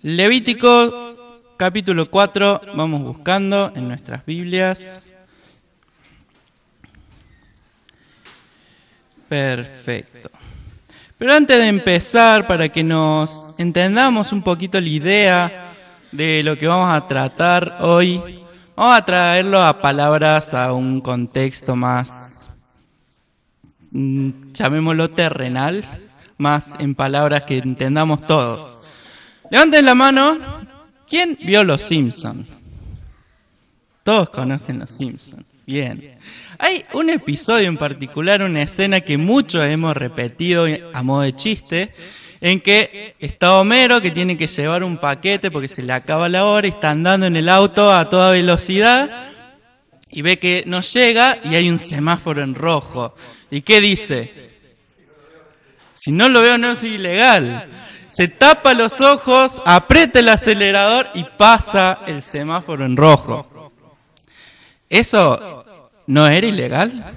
Levítico capítulo 4, vamos buscando en nuestras Biblias. Perfecto. Pero antes de empezar, para que nos entendamos un poquito la idea de lo que vamos a tratar hoy, vamos a traerlo a palabras, a un contexto más, llamémoslo terrenal, más en palabras que entendamos todos. Levanten la mano, ¿quién vio Los Simpsons? Todos conocen Los Simpsons. Bien. Hay un episodio en particular, una escena que muchos hemos repetido a modo de chiste, en que está Homero que tiene que llevar un paquete porque se le acaba la hora y está andando en el auto a toda velocidad y ve que no llega y hay un semáforo en rojo. ¿Y qué dice? Si no lo veo no es ilegal. Se tapa los ojos, aprieta el acelerador y pasa el semáforo en rojo. ¿Eso no era ilegal?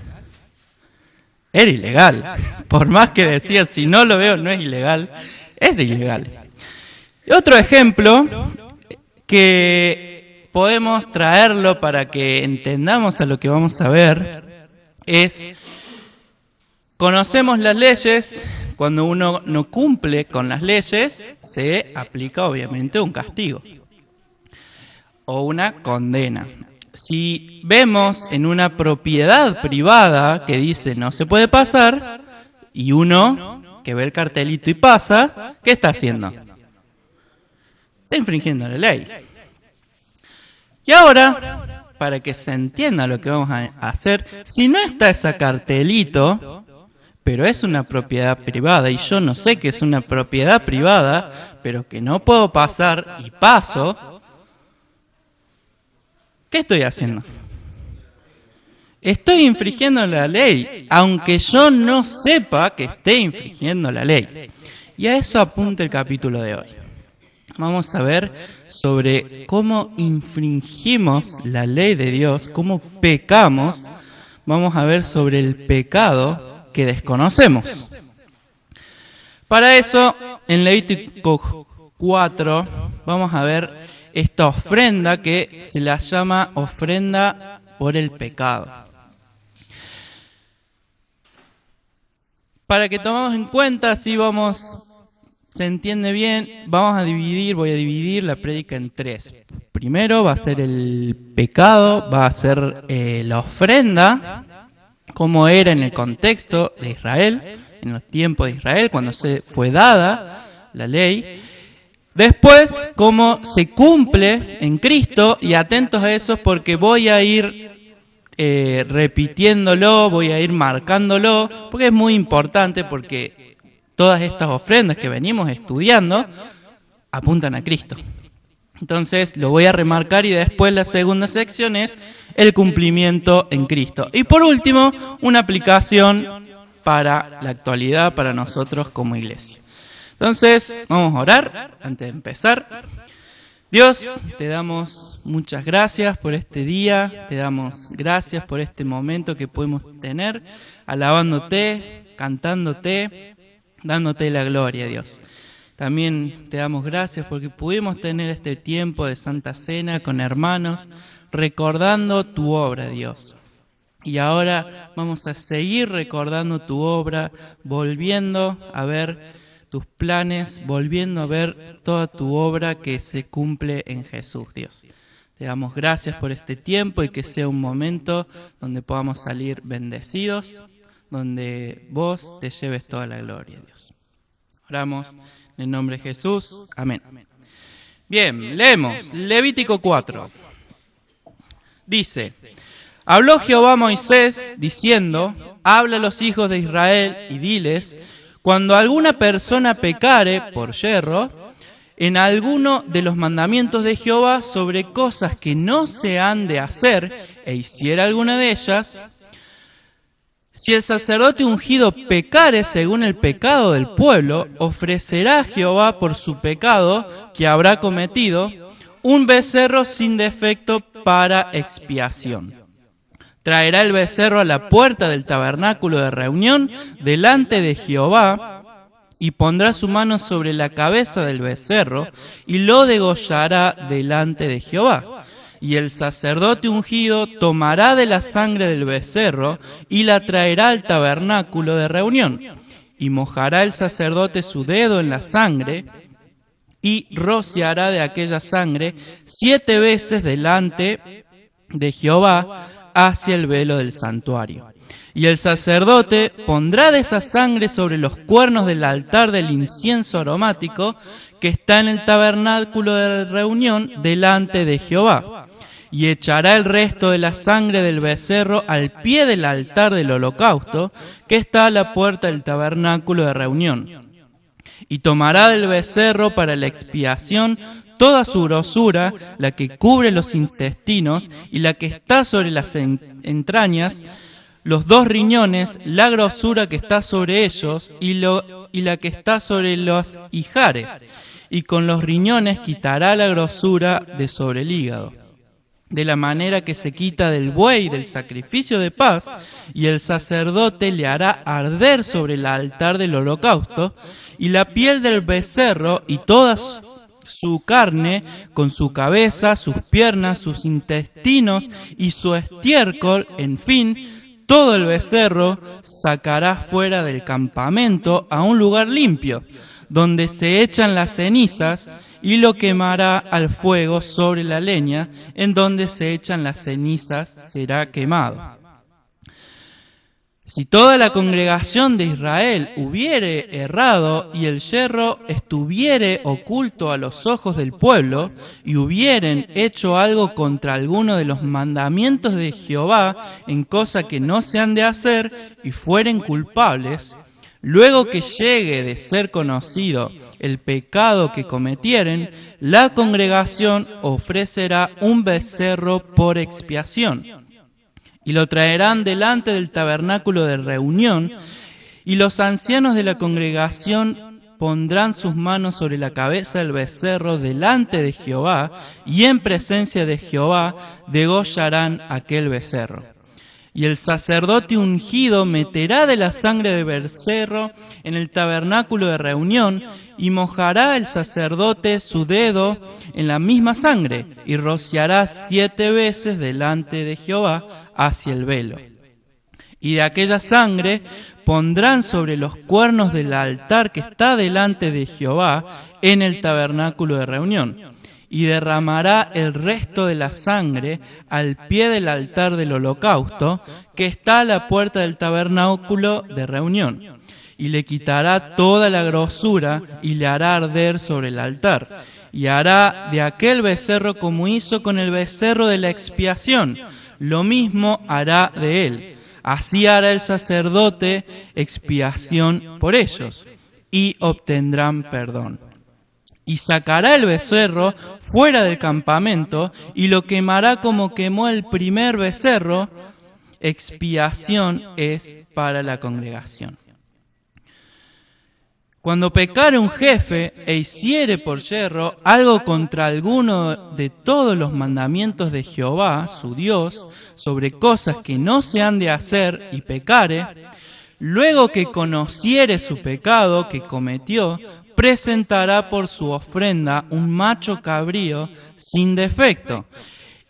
Era ilegal. Por más que decía, si no lo veo, no es ilegal. Es ilegal. Y otro ejemplo que podemos traerlo para que entendamos a lo que vamos a ver es, conocemos las leyes. Cuando uno no cumple con las leyes, se aplica obviamente un castigo o una condena. Si vemos en una propiedad privada que dice no se puede pasar, y uno que ve el cartelito y pasa, ¿qué está haciendo? Está infringiendo la ley. Y ahora, para que se entienda lo que vamos a hacer, si no está ese cartelito, pero es una propiedad privada, y yo no sé que es una propiedad privada, pero que no puedo pasar y paso, ¿qué estoy haciendo? Estoy infringiendo la ley, aunque yo no sepa que esté infringiendo la ley. Y a eso apunta el capítulo de hoy. Vamos a ver sobre cómo infringimos la ley de Dios, cómo pecamos. Vamos a ver sobre el pecado que desconocemos. Para eso, en Levítico 4, vamos a ver esta ofrenda que se la llama ofrenda por el pecado. Para que tomemos en cuenta, así se entiende bien, voy a dividir la prédica en tres. Primero va a ser el pecado, va a ser la ofrenda, como era en el contexto de Israel, en los tiempos de Israel, cuando se fue dada la ley. Después, cómo se cumple en Cristo, y atentos a eso porque voy a ir repitiéndolo, voy a ir marcándolo, porque es muy importante, porque todas estas ofrendas que venimos estudiando apuntan a Cristo. Entonces lo voy a remarcar y después la segunda sección es el cumplimiento en Cristo. Y por último, una aplicación para la actualidad, para nosotros como iglesia. Entonces, vamos a orar antes de empezar. Dios, te damos muchas gracias por este día, te damos gracias por este momento que podemos tener, alabándote, cantándote, dándote la gloria, Dios. También te damos gracias porque pudimos tener este tiempo de Santa Cena con hermanos, recordando tu obra, Dios. Y ahora vamos a seguir recordando tu obra, volviendo a ver tus planes, volviendo a ver toda tu obra que se cumple en Jesús, Dios. Te damos gracias por este tiempo y que sea un momento donde podamos salir bendecidos, donde vos te lleves toda la gloria, Dios. Oramos en el nombre de Jesús. Amén. Bien, leemos Levítico 4. Dice: habló Jehová a Moisés diciendo, habla a los hijos de Israel y diles, cuando alguna persona pecare por yerro en alguno de los mandamientos de Jehová sobre cosas que no se han de hacer, e hiciera alguna de ellas, si el sacerdote ungido pecare según el pecado del pueblo, ofrecerá a Jehová por su pecado que habrá cometido un becerro sin defecto para expiación. Traerá el becerro a la puerta del tabernáculo de reunión delante de Jehová y pondrá su mano sobre la cabeza del becerro, y lo degollará delante de Jehová. Y el sacerdote ungido tomará de la sangre del becerro, y la traerá al tabernáculo de reunión. Y mojará el sacerdote su dedo en la sangre, y rociará de aquella sangre 7 veces delante de Jehová hacia el velo del santuario. Y el sacerdote pondrá de esa sangre sobre los cuernos del altar del incienso aromático que está en el tabernáculo de reunión delante de Jehová. Y echará el resto de la sangre del becerro al pie del altar del holocausto que está a la puerta del tabernáculo de reunión. Y tomará del becerro para la expiación toda su grosura, la que cubre los intestinos y la que está sobre las entrañas, los 2 riñones, la grosura que está sobre ellos y la que está sobre los ijares, y con los riñones quitará la grosura de sobre el hígado, de la manera que se quita del buey del sacrificio de paz, y el sacerdote le hará arder sobre el altar del holocausto, y la piel del becerro y toda su carne, con su cabeza, sus piernas, sus intestinos y su estiércol, en fin, todo el becerro sacará fuera del campamento a un lugar limpio, donde se echan las cenizas, y lo quemará al fuego sobre la leña, en donde se echan las cenizas será quemado. Si toda la congregación de Israel hubiere errado, y el yerro estuviere oculto a los ojos del pueblo, y hubieren hecho algo contra alguno de los mandamientos de Jehová, en cosa que no se han de hacer, y fueren culpables, luego que llegue de ser conocido el pecado que cometieren, la congregación ofrecerá un becerro por expiación. Y lo traerán delante del tabernáculo de reunión, y los ancianos de la congregación pondrán sus manos sobre la cabeza del becerro delante de Jehová, y en presencia de Jehová degollarán aquel becerro. Y el sacerdote ungido meterá de la sangre del becerro en el tabernáculo de reunión, y mojará el sacerdote su dedo en la misma sangre, y rociará 7 veces delante de Jehová hacia el velo. Y de aquella sangre pondrán sobre los cuernos del altar que está delante de Jehová en el tabernáculo de reunión. Y derramará el resto de la sangre al pie del altar del holocausto que está a la puerta del tabernáculo de reunión. Y le quitará toda la grosura y le hará arder sobre el altar. Y hará de aquel becerro como hizo con el becerro de la expiación. Lo mismo hará de él. Así hará el sacerdote expiación por ellos, y obtendrán perdón. Y sacará el becerro fuera del campamento, y lo quemará como quemó el primer becerro. Expiación es para la congregación. Cuando pecare un jefe e hiciere por yerro algo contra alguno de todos los mandamientos de Jehová, su Dios, sobre cosas que no se han de hacer, y pecare, luego que conociere su pecado que cometió, presentará por su ofrenda un macho cabrío sin defecto,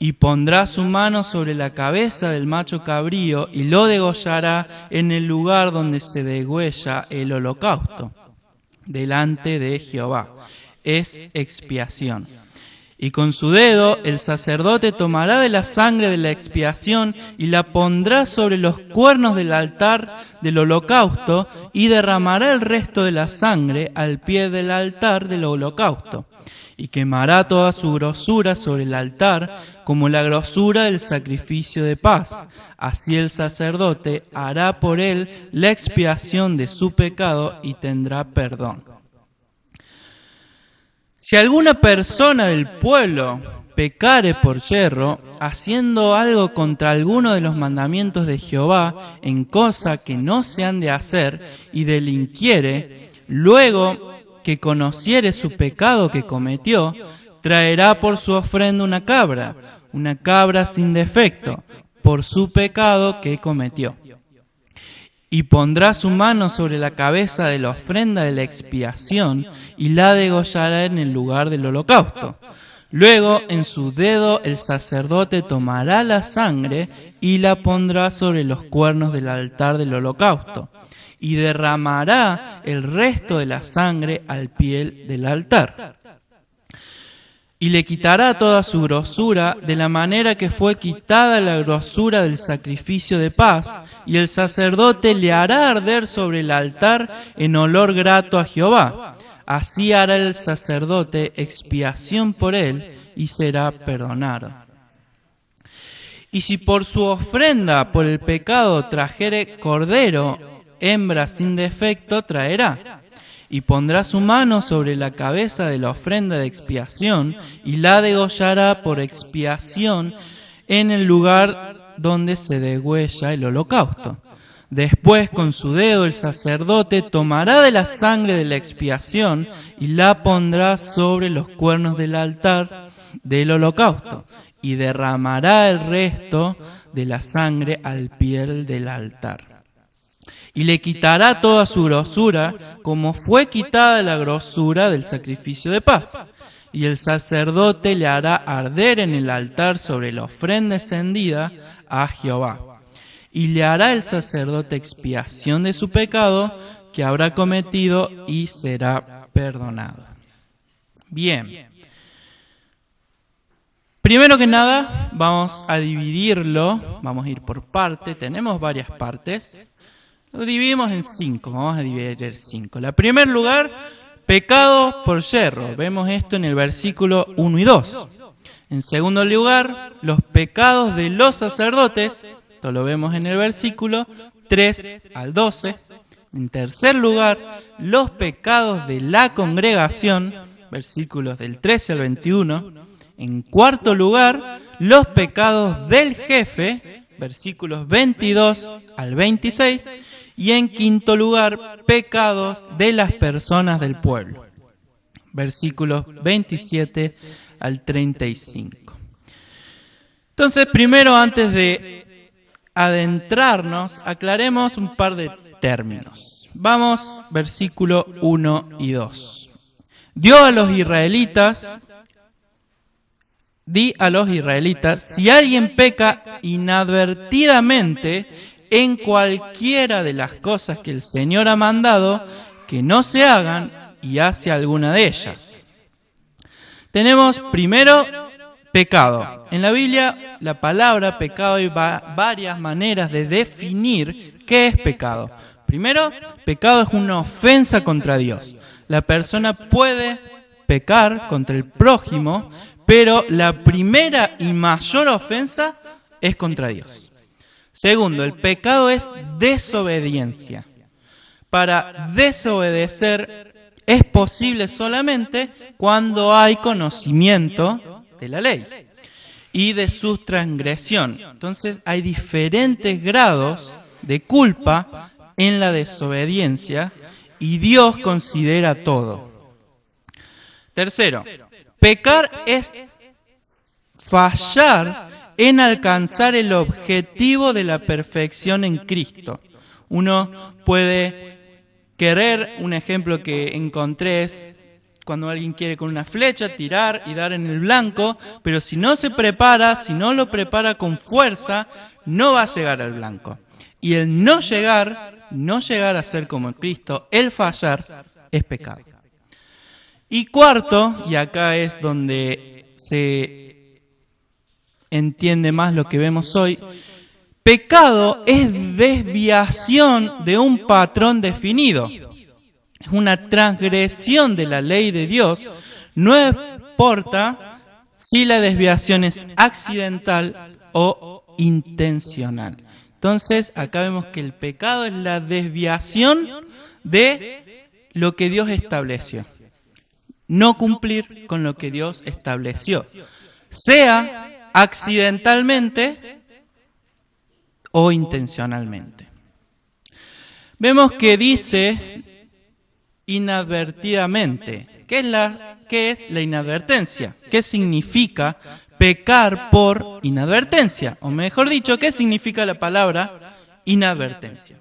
y pondrá su mano sobre la cabeza del macho cabrío, y lo degollará en el lugar donde se degüella el holocausto, delante de Jehová. Es expiación. Y con su dedo el sacerdote tomará de la sangre de la expiación y la pondrá sobre los cuernos del altar del holocausto, y derramará el resto de la sangre al pie del altar del holocausto. Y quemará toda su grosura sobre el altar, como la grosura del sacrificio de paz. Así el sacerdote hará por él la expiación de su pecado, y tendrá perdón. Si alguna persona del pueblo pecare por yerro, haciendo algo contra alguno de los mandamientos de Jehová, en cosa que no se han de hacer, y delinquiere, luego que conociere su pecado que cometió, traerá por su ofrenda una cabra sin defecto, por su pecado que cometió. Y pondrá su mano sobre la cabeza de la ofrenda de la expiación y la degollará en el lugar del holocausto. Luego en su dedo el sacerdote tomará la sangre y la pondrá sobre los cuernos del altar del holocausto, y derramará el resto de la sangre al pie del altar. Y le quitará toda su grosura, de la manera que fue quitada la grosura del sacrificio de paz, y el sacerdote le hará arder sobre el altar en olor grato a Jehová. Así hará el sacerdote expiación por él, y será perdonado. Y si por su ofrenda por el pecado trajere cordero, hembra sin defecto traerá. Y pondrá su mano sobre la cabeza de la ofrenda de expiación, y la degollará por expiación en el lugar donde se degüella el holocausto. Después con su dedo el sacerdote tomará de la sangre de la expiación y la pondrá sobre los cuernos del altar del holocausto, y derramará el resto de la sangre al pie del altar. Y le quitará toda su grosura, como fue quitada la grosura del sacrificio de paz. Y el sacerdote le hará arder en el altar sobre la ofrenda encendida a Jehová. Y le hará el sacerdote expiación de su pecado que habrá cometido, y será perdonado. Bien. Primero que nada, vamos a dividirlo, vamos a ir por parte, tenemos varias partes. Lo dividimos en 5, vamos a dividir en 5. En primer lugar, pecado por yerro. Vemos esto en el versículo 1 y 2. En segundo lugar, los pecados de los sacerdotes. Esto lo vemos en el versículo 3 al 12. En tercer lugar, los pecados de la congregación. Versículos del 13 al 21. En cuarto lugar, los pecados del jefe. Versículos 22 al 26. Y en quinto lugar, pecados de las personas del pueblo. Versículos 27 al 35. Entonces, primero, antes de adentrarnos, aclaremos un par de términos. Vamos, versículo 1 y 2. Di a los israelitas, si alguien peca inadvertidamente en cualquiera de las cosas que el Señor ha mandado, que no se hagan, y hace alguna de ellas. Tenemos primero pecado. En la Biblia, la palabra pecado, hay varias maneras de definir qué es pecado. Primero, pecado es una ofensa contra Dios. La persona puede pecar contra el prójimo, pero la primera y mayor ofensa es contra Dios. Segundo, el pecado es desobediencia. Para desobedecer es posible solamente cuando hay conocimiento de la ley y de su transgresión. Entonces hay diferentes grados de culpa en la desobediencia y Dios considera todo. Tercero, pecar es fallar en alcanzar el objetivo de la perfección en Cristo. Uno puede querer, un ejemplo que encontré es cuando alguien quiere con una flecha tirar y dar en el blanco, pero si no se prepara, si no lo prepara con fuerza, no va a llegar al blanco. Y el no llegar a ser como Cristo, el fallar, es pecado. Y cuarto, y acá es donde se entiende más lo que vemos hoy, pecado es desviación de un patrón definido. Es una transgresión de la ley de Dios. No importa si la desviación es accidental o intencional. Entonces, acá vemos que el pecado es la desviación de lo que Dios estableció. No cumplir con lo que Dios estableció. Sea accidentalmente o intencionalmente. Vemos que dice inadvertidamente. ¿Qué es la inadvertencia? ¿Qué significa pecar por inadvertencia? O mejor dicho, ¿qué significa la palabra inadvertencia?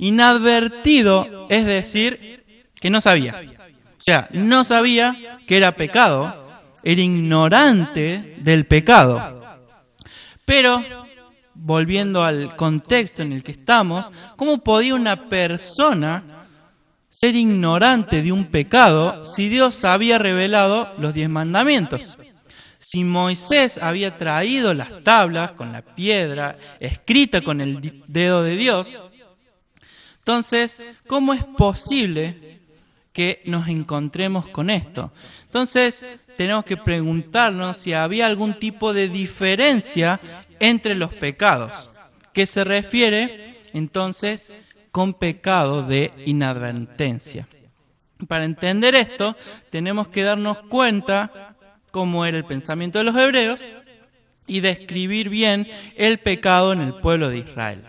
Inadvertido, es decir, que no sabía. O sea, no sabía que era pecado, era ignorante del pecado. Pero, volviendo al contexto en el que estamos, ¿cómo podía una persona ser ignorante de un pecado si Dios había revelado los 10 mandamientos? Si Moisés había traído las tablas con la piedra escrita con el dedo de Dios, entonces, ¿cómo es posible que nos encontremos con esto? Entonces, tenemos que preguntarnos si había algún tipo de diferencia entre los pecados, que se refiere, entonces, con pecado de inadvertencia. Para entender esto, tenemos que darnos cuenta cómo era el pensamiento de los hebreos y describir bien el pecado en el pueblo de Israel.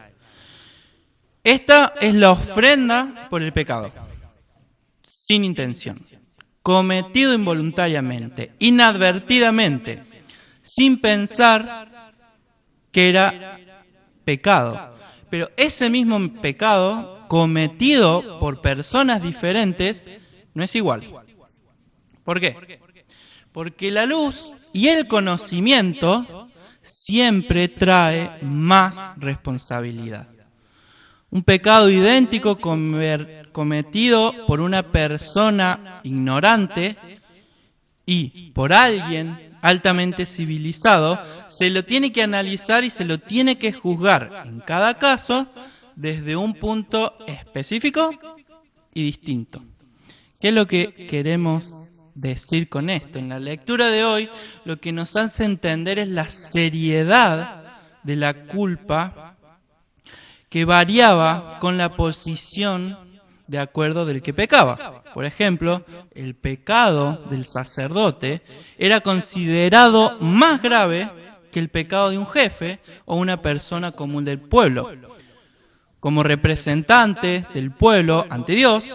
Esta es la ofrenda por el pecado, sin intención, cometido involuntariamente, inadvertidamente, sin pensar que era pecado. Pero ese mismo pecado cometido por personas diferentes no es igual. ¿Por qué? Porque la luz y el conocimiento siempre trae más responsabilidad. Un pecado idéntico cometido por una persona ignorante y por alguien altamente civilizado, se lo tiene que analizar y se lo tiene que juzgar en cada caso desde un punto específico y distinto. ¿Qué es lo que queremos decir con esto? En la lectura de hoy, lo que nos hace entender es la seriedad de la culpa que variaba con la posición de acuerdo del que pecaba. Por ejemplo, el pecado del sacerdote era considerado más grave que el pecado de un jefe o una persona común del pueblo. Como representante del pueblo ante Dios,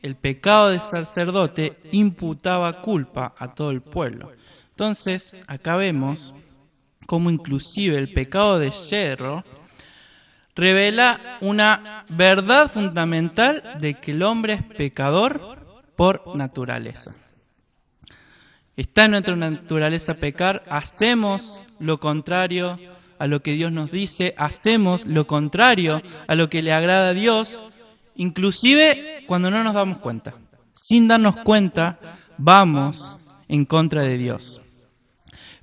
el pecado del sacerdote imputaba culpa a todo el pueblo. Entonces, acá vemos cómo inclusive el pecado de Yerro revela una verdad fundamental de que el hombre es pecador por naturaleza. Está en nuestra naturaleza pecar, hacemos lo contrario a lo que Dios nos dice, hacemos lo contrario a lo que le agrada a Dios, inclusive cuando no nos damos cuenta. Sin darnos cuenta, vamos en contra de Dios.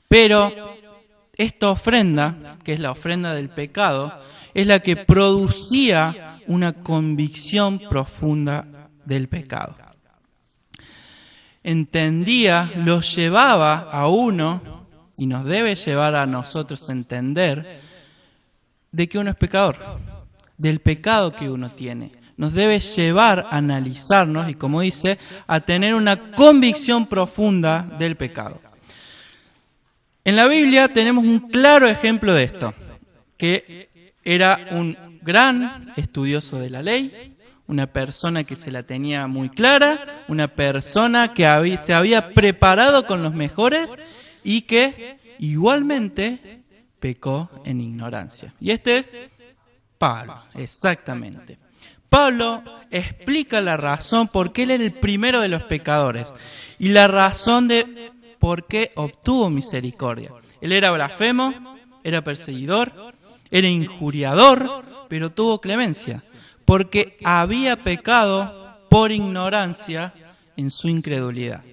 Pero esta ofrenda, que es la ofrenda del pecado, es la que producía una convicción profunda del pecado. Entendía, lo llevaba a uno, y nos debe llevar a nosotros a entender, de que uno es pecador, del pecado que uno tiene. Nos debe llevar a analizarnos y, como dice, a tener una convicción profunda del pecado. En la Biblia tenemos un claro ejemplo de esto, que era un gran estudioso de la ley, una persona que se la tenía muy clara, una persona que se había preparado con los mejores y que igualmente pecó en ignorancia. Y este es Pablo, exactamente. Pablo explica la razón por qué él era el primero de los pecadores y la razón de por qué obtuvo misericordia. Él era blasfemo, era perseguidor, era injuriador, pero tuvo clemencia, porque había pecado por ignorancia en su incredulidad.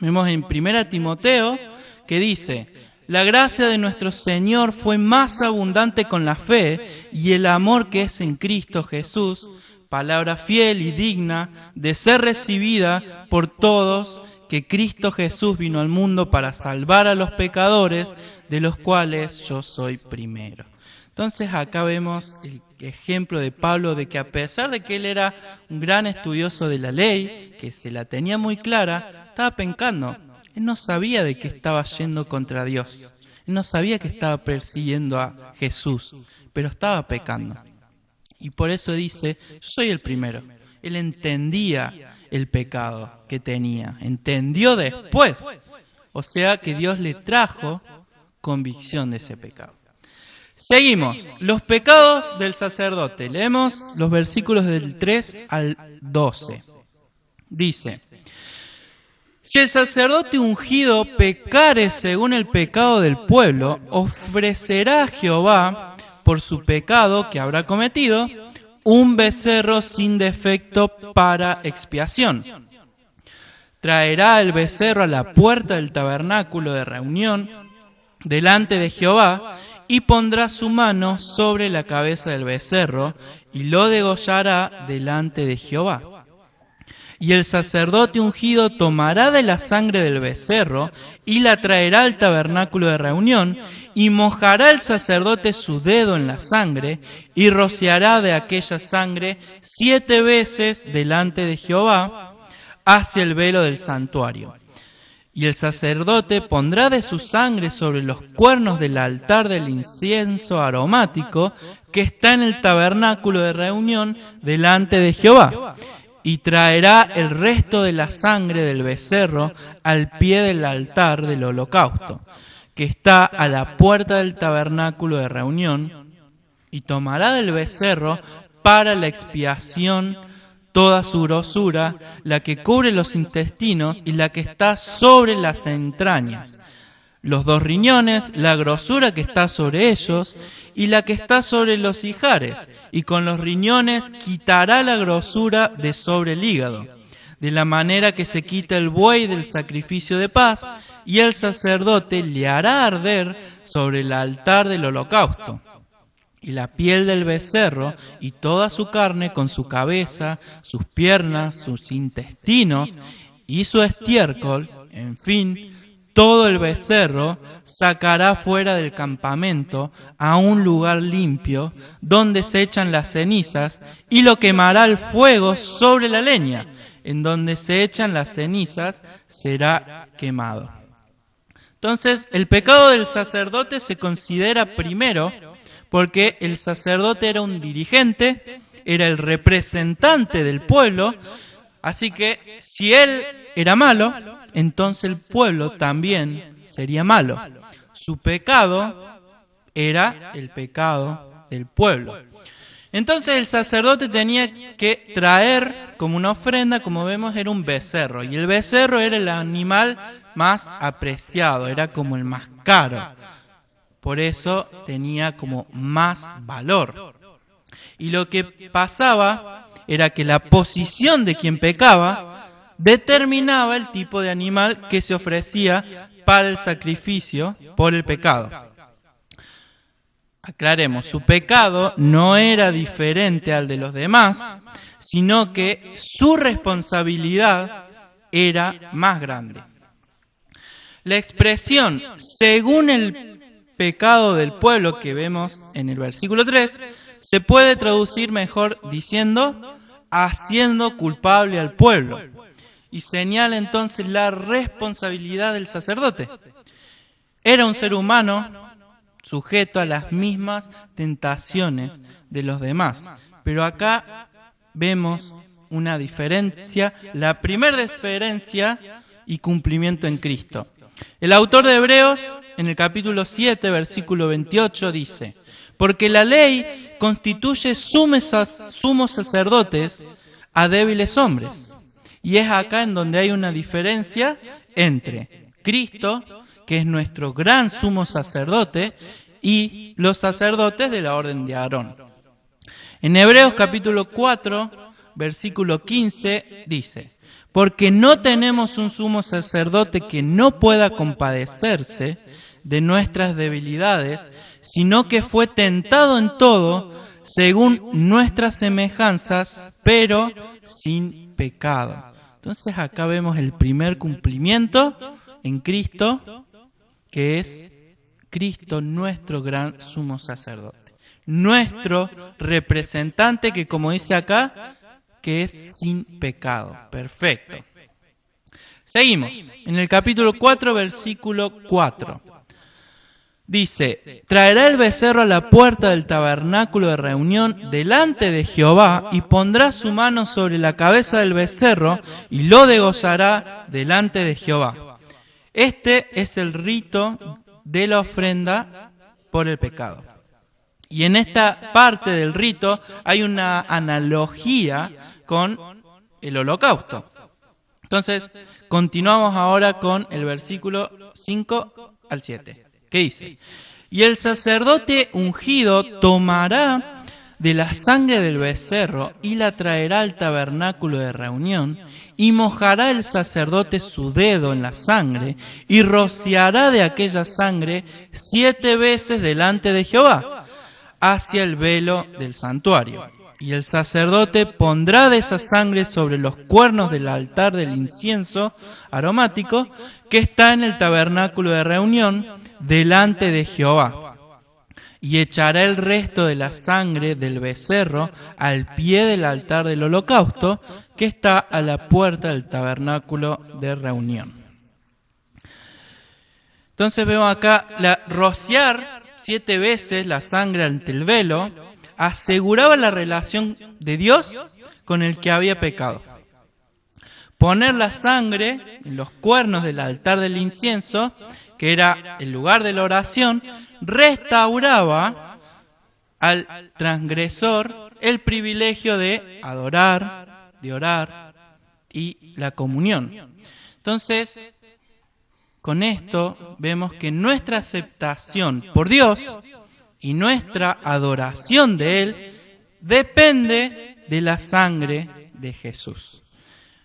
Vemos en 1 Timoteo que dice: la gracia de nuestro Señor fue más abundante con la fe y el amor que es en Cristo Jesús, palabra fiel y digna de ser recibida por todos, que Cristo Jesús vino al mundo para salvar a los pecadores, de los cuales yo soy primero. Entonces acá vemos el ejemplo de Pablo de que a pesar de que él era un gran estudioso de la ley, que se la tenía muy clara, estaba pecando. Él no sabía de que estaba yendo contra Dios. Él no sabía que estaba persiguiendo a Jesús, pero estaba pecando. Y por eso dice, yo soy el primero. Él entendía el pecado que tenía, entendió después. O sea que Dios le trajo convicción de ese pecado. Seguimos. Los pecados del sacerdote. Leemos los versículos del 3 al 12. Dice: si el sacerdote ungido pecare según el pecado del pueblo, ofrecerá a Jehová, por su pecado que habrá cometido, un becerro sin defecto para expiación. Traerá el becerro a la puerta del tabernáculo de reunión delante de Jehová, y pondrá su mano sobre la cabeza del becerro, y lo degollará delante de Jehová. Y el sacerdote ungido tomará de la sangre del becerro, y la traerá al tabernáculo de reunión, y mojará el sacerdote su dedo en la sangre, y rociará de aquella sangre 7 veces delante de Jehová, hacia el velo del santuario. Y el sacerdote pondrá de su sangre sobre los cuernos del altar del incienso aromático que está en el tabernáculo de reunión delante de Jehová, y traerá el resto de la sangre del becerro al pie del altar del holocausto, que está a la puerta del tabernáculo de reunión, y tomará del becerro para la expiación toda su grosura, la que cubre los intestinos y la que está sobre las entrañas, los 2 riñones, la grosura que está sobre ellos y la que está sobre los ijares, y con los riñones quitará la grosura de sobre el hígado, de la manera que se quita el buey del sacrificio de paz, y el sacerdote le hará arder sobre el altar del holocausto. Y la piel del becerro y toda su carne con su cabeza, sus piernas, sus intestinos y su estiércol, en fin, todo el becerro sacará fuera del campamento a un lugar limpio donde se echan las cenizas, y lo quemará al fuego sobre la leña. En donde se echan las cenizas será quemado. Entonces, el pecado del sacerdote se considera primero porque el sacerdote era un dirigente, era el representante del pueblo, así que si él era malo, entonces el pueblo también sería malo. Su pecado era el pecado del pueblo. Entonces el sacerdote tenía que traer como una ofrenda, como vemos, era un becerro. Y el becerro era el animal más apreciado, era como el más caro. Por eso tenía como más valor. Y lo que pasaba era que la posición de quien pecaba determinaba el tipo de animal que se ofrecía para el sacrificio por el pecado. Aclaremos, su pecado no era diferente al de los demás, sino que su responsabilidad era más grande. La expresión según el pecado del pueblo que vemos en el versículo 3 se puede traducir mejor diciendo haciendo culpable al pueblo, y señala entonces la responsabilidad del sacerdote. Era un ser humano sujeto a las mismas tentaciones de los demás, pero acá vemos una diferencia, la primera diferencia y cumplimiento en Cristo. El autor de Hebreos, en el capítulo 7, versículo 28, dice: porque la ley constituye sumos sacerdotes a débiles hombres. Y es acá en donde hay una diferencia entre Cristo, que es nuestro gran sumo sacerdote, y los sacerdotes de la orden de Aarón. En Hebreos capítulo 4, versículo 15, dice: porque no tenemos un sumo sacerdote que no pueda compadecerse de nuestras debilidades, sino que fue tentado en todo, según nuestras semejanzas, pero sin pecado. Entonces acá vemos el primer cumplimiento en Cristo, que es Cristo nuestro gran sumo sacerdote, nuestro representante, que como dice acá, que es sin pecado. Perfecto. Seguimos. En el capítulo 4, versículo 4. Dice: traerá el becerro a la puerta del tabernáculo de reunión delante de Jehová, y pondrá su mano sobre la cabeza del becerro, y lo degollará delante de Jehová. Este es el rito de la ofrenda por el pecado. Y en esta parte del rito hay una analogía con el holocausto. Entonces, continuamos ahora con el versículo 5 al 7, que dice: y el sacerdote ungido tomará de la sangre del becerro y la traerá al tabernáculo de reunión, y mojará el sacerdote su dedo en la sangre, y rociará de aquella sangre 7 veces delante de Jehová, hacia el velo del santuario. Y el sacerdote pondrá de esa sangre sobre los cuernos del altar del incienso aromático que está en el tabernáculo de reunión delante de Jehová. Y echará el resto de la sangre del becerro al pie del altar del holocausto que está a la puerta del tabernáculo de reunión. Entonces vemos acá rociar 7 veces la sangre ante el velo aseguraba la relación de Dios con el que había pecado. Poner la sangre en los cuernos del altar del incienso, que era el lugar de la oración, restauraba al transgresor el privilegio de adorar, de orar y la comunión. Entonces, con esto vemos que nuestra aceptación por Dios y nuestra adoración de Él depende de la sangre de Jesús.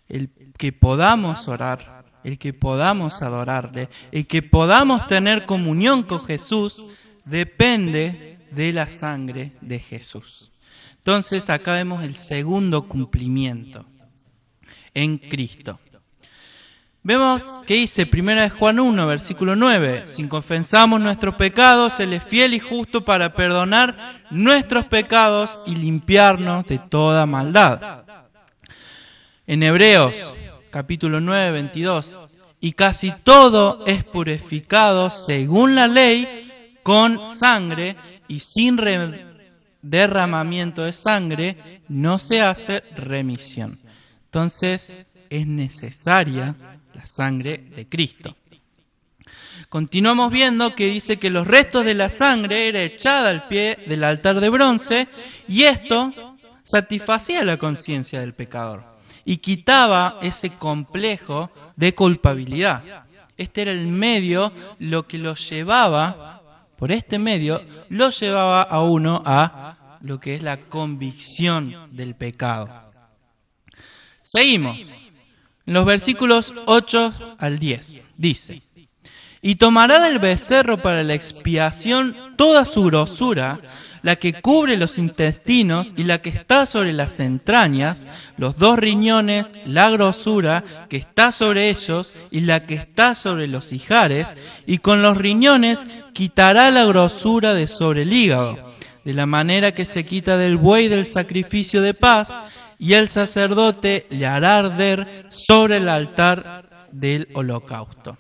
El que podamos orar, el que podamos adorarle, el que podamos tener comunión con Jesús, depende de la sangre de Jesús. Entonces acá vemos el segundo cumplimiento en Cristo. Vemos que dice 1 Juan 1, versículo 9, si confesamos nuestros pecados, Él es fiel y justo para perdonar nuestros pecados y limpiarnos de toda maldad. En Hebreos, capítulo 9, 22, y casi todo es purificado según la ley con sangre, y sin derramamiento de sangre no se hace remisión. Entonces es necesaria la sangre de Cristo. Continuamos viendo que dice que los restos de la sangre era echada al pie del altar de bronce, y esto satisfacía la conciencia del pecador y quitaba ese complejo de culpabilidad. Este era el medio, lo que lo llevaba, por este medio, lo llevaba a uno a lo que es la convicción del pecado. Seguimos. En los versículos 8 al 10 dice: y tomará del becerro para la expiación toda su grosura, la que cubre los intestinos y la que está sobre las entrañas, los 2 riñones, la grosura que está sobre ellos y la que está sobre los ijares, y con los riñones quitará la grosura de sobre el hígado, de la manera que se quita del buey del sacrificio de paz, y el sacerdote le hará arder sobre el altar del holocausto.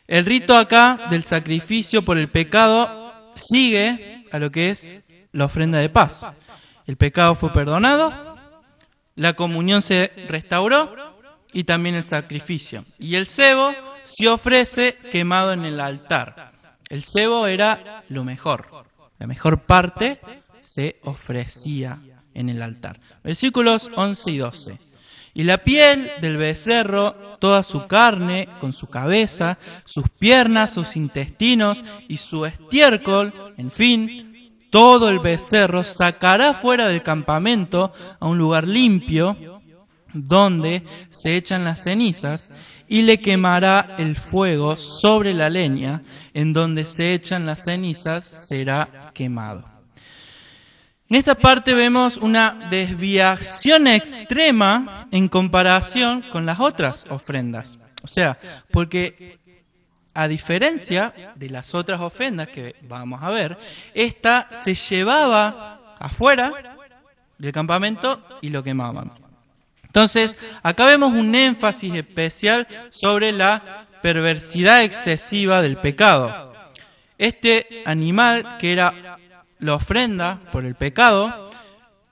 El rito acá del sacrificio por el pecado sigue a lo que es la ofrenda de paz. El pecado fue perdonado, la comunión se restauró y también el sacrificio. Y el cebo se ofrece quemado en el altar. El cebo era lo mejor. La mejor parte se ofrecía en el altar. Versículos 11 y 12. Y la piel del becerro, toda su carne, con su cabeza, sus piernas, sus intestinos y su estiércol, en fin, todo el becerro sacará fuera del campamento a un lugar limpio, donde se echan las cenizas, y le quemará el fuego sobre la leña, en donde se echan las cenizas será quemado. En esta parte vemos una desviación extrema en comparación con las otras ofrendas. O sea, porque a diferencia de las otras ofrendas que vamos a ver, esta se llevaba afuera del campamento y lo quemaban. Entonces, acá vemos un énfasis especial sobre la perversidad excesiva del pecado. Este animal, que era la ofrenda por el pecado,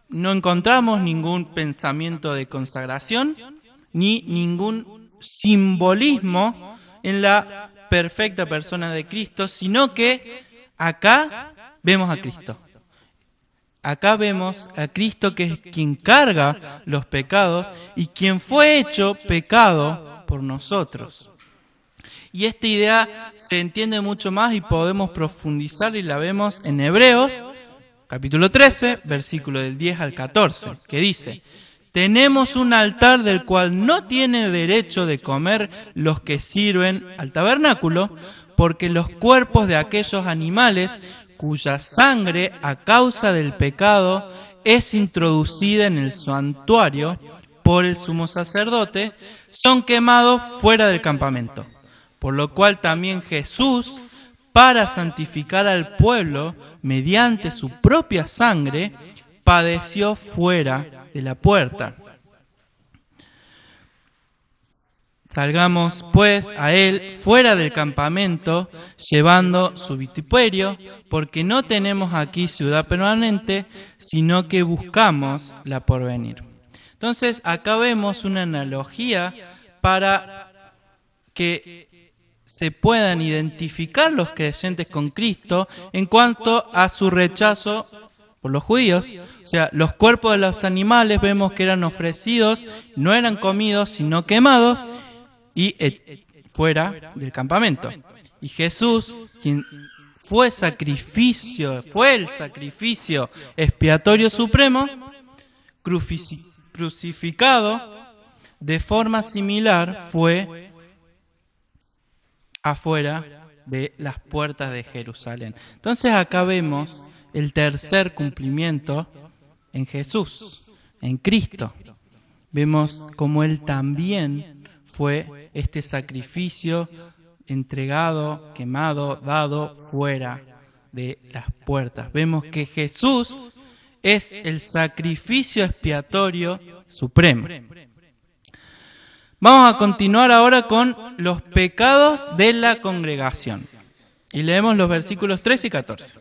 no encontramos ningún pensamiento de consagración ni ningún simbolismo en la perfecta persona de Cristo, sino que acá vemos a Cristo. Acá vemos a Cristo, que es quien carga los pecados y quien fue hecho pecado por nosotros. Y esta idea se entiende mucho más y podemos profundizar, y la vemos en Hebreos, capítulo 13, versículo del 10 al 14, que dice: tenemos un altar del cual no tiene derecho de comer los que sirven al tabernáculo, porque los cuerpos de aquellos animales cuya sangre a causa del pecado es introducida en el santuario por el sumo sacerdote, son quemados fuera del campamento. Por lo cual también Jesús, para santificar al pueblo mediante su propia sangre, padeció fuera de la puerta. Salgamos pues a él fuera del campamento, llevando su vituperio, porque no tenemos aquí ciudad permanente, sino que buscamos la porvenir. Entonces acá vemos una analogía para que se puedan identificar los creyentes con Cristo en cuanto a su rechazo por los judíos. O sea, los cuerpos de los animales vemos que eran ofrecidos, no eran comidos, sino quemados, y fuera del campamento. Y Jesús, quien fue el sacrificio expiatorio supremo, crucificado, de forma similar fue afuera de las puertas de Jerusalén. Entonces acá vemos el tercer cumplimiento en Jesús, en Cristo. Vemos como Él también fue este sacrificio entregado, quemado, dado fuera de las puertas. Vemos que Jesús es el sacrificio expiatorio supremo. Vamos a continuar ahora con los pecados de la congregación. Y leemos los versículos 13 y 14.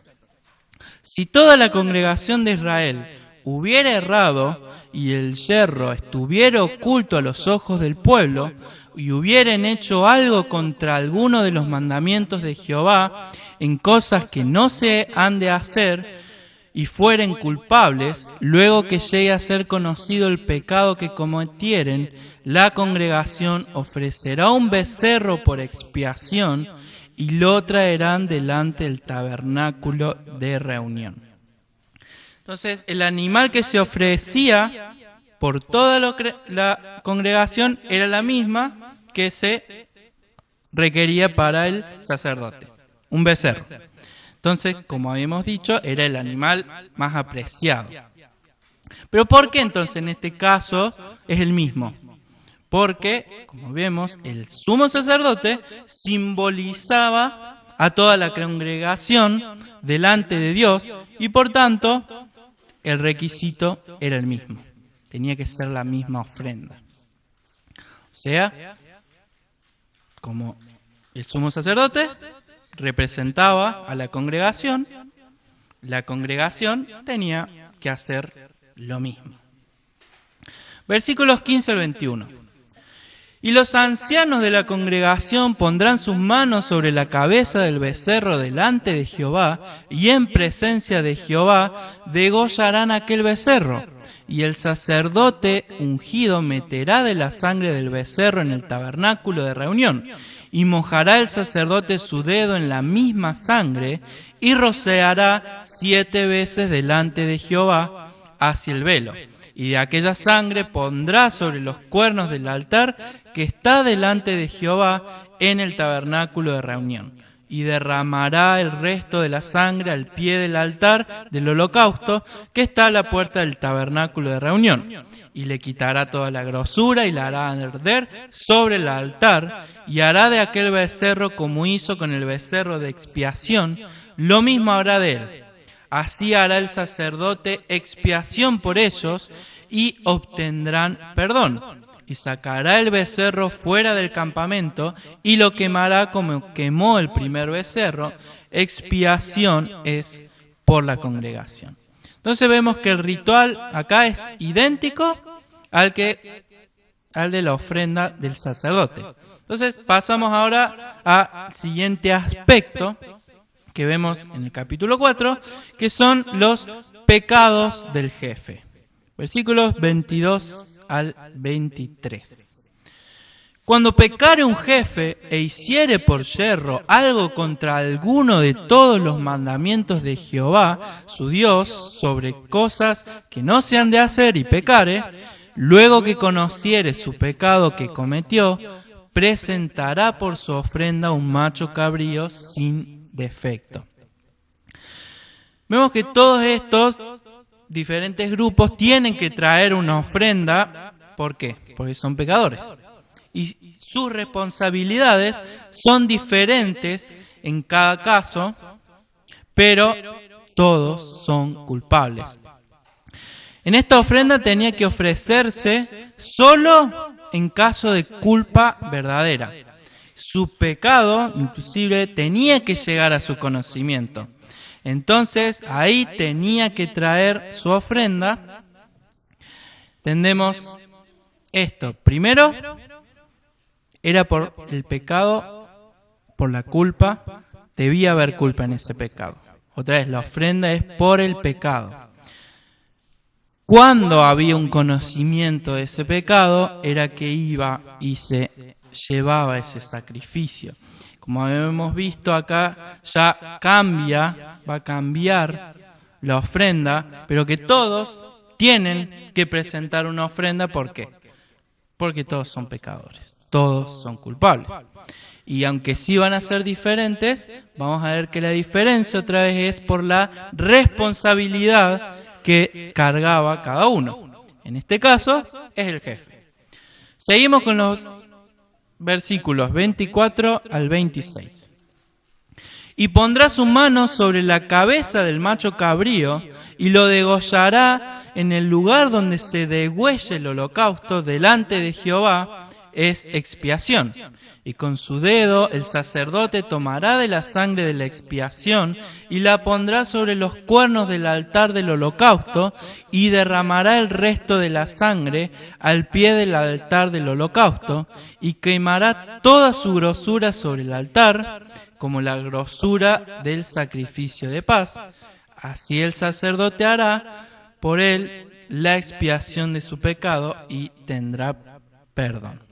Si toda la congregación de Israel hubiera errado y el yerro estuviera oculto a los ojos del pueblo, y hubieran hecho algo contra alguno de los mandamientos de Jehová, en cosas que no se han de hacer, y fueren culpables, luego que llegue a ser conocido el pecado que cometieren, la congregación ofrecerá un becerro por expiación, y lo traerán delante del tabernáculo de reunión. Entonces, el animal que se ofrecía por toda la congregación era la misma que se requería para el sacerdote, un becerro. Entonces, como habíamos dicho, era el animal más apreciado. Pero ¿por qué entonces en este caso es el mismo? Porque, como vemos, el sumo sacerdote simbolizaba a toda la congregación delante de Dios y por tanto el requisito era el mismo. Tenía que ser la misma ofrenda. O sea, como el sumo sacerdote representaba a la congregación tenía que hacer lo mismo. Versículos 15 al 21. Y los ancianos de la congregación pondrán sus manos sobre la cabeza del becerro delante de Jehová, y en presencia de Jehová degollarán aquel becerro. Y el sacerdote ungido meterá de la sangre del becerro en el tabernáculo de reunión, y mojará el sacerdote su dedo en la misma sangre, y rociará 7 veces delante de Jehová hacia el velo. Y de aquella sangre pondrá sobre los cuernos del altar que está delante de Jehová en el tabernáculo de reunión. Y derramará el resto de la sangre al pie del altar del holocausto que está a la puerta del tabernáculo de reunión. Y le quitará toda la grosura y la hará arder sobre el altar, y hará de aquel becerro como hizo con el becerro de expiación, lo mismo hará de él. Así hará el sacerdote expiación por ellos y obtendrán perdón. Y sacará el becerro fuera del campamento y lo quemará como quemó el primer becerro. Expiación es por la congregación. Entonces vemos que el ritual acá es idéntico al de la ofrenda del sacerdote. Entonces pasamos ahora al siguiente aspecto, que vemos en el capítulo 4, que son los pecados del jefe. Versículos 22 al 23. Cuando pecare un jefe e hiciere por yerro algo contra alguno de todos los mandamientos de Jehová, su Dios, sobre cosas que no se han de hacer y pecare, luego que conociere su pecado que cometió, presentará por su ofrenda un macho cabrío sin defecto. Vemos que todos estos diferentes grupos tienen que traer una ofrenda. ¿Por qué? Porque son pecadores. Y sus responsabilidades son diferentes en cada caso, pero todos son culpables. En esta ofrenda tenía que ofrecerse solo en caso de culpa verdadera. Su pecado, inclusive, tenía que llegar a su conocimiento. Entonces, ahí tenía que traer su ofrenda. Entendemos esto. Primero, era por el pecado, por la culpa. Debía haber culpa en ese pecado. Otra vez, la ofrenda es por el pecado. Cuando había un conocimiento de ese pecado, era que iba y se llevaba ese sacrificio. Como hemos visto acá, ya va a cambiar la ofrenda, pero que todos tienen que presentar una ofrenda. ¿Por qué? Porque todos son pecadores, todos son culpables. Y aunque sí van a ser diferentes, vamos a ver que la diferencia otra vez es por la responsabilidad que cargaba cada uno. En este caso, es el jefe. Seguimos con los versículos 24 al 26. Y pondrá su mano sobre la cabeza del macho cabrío y lo degollará en el lugar donde se degüelle el holocausto delante de Jehová, es expiación. Y con su dedo el sacerdote tomará de la sangre de la expiación y la pondrá sobre los cuernos del altar del holocausto y derramará el resto de la sangre al pie del altar del holocausto y quemará toda su grosura sobre el altar, como la grosura del sacrificio de paz. Así el sacerdote hará por él la expiación de su pecado y tendrá perdón.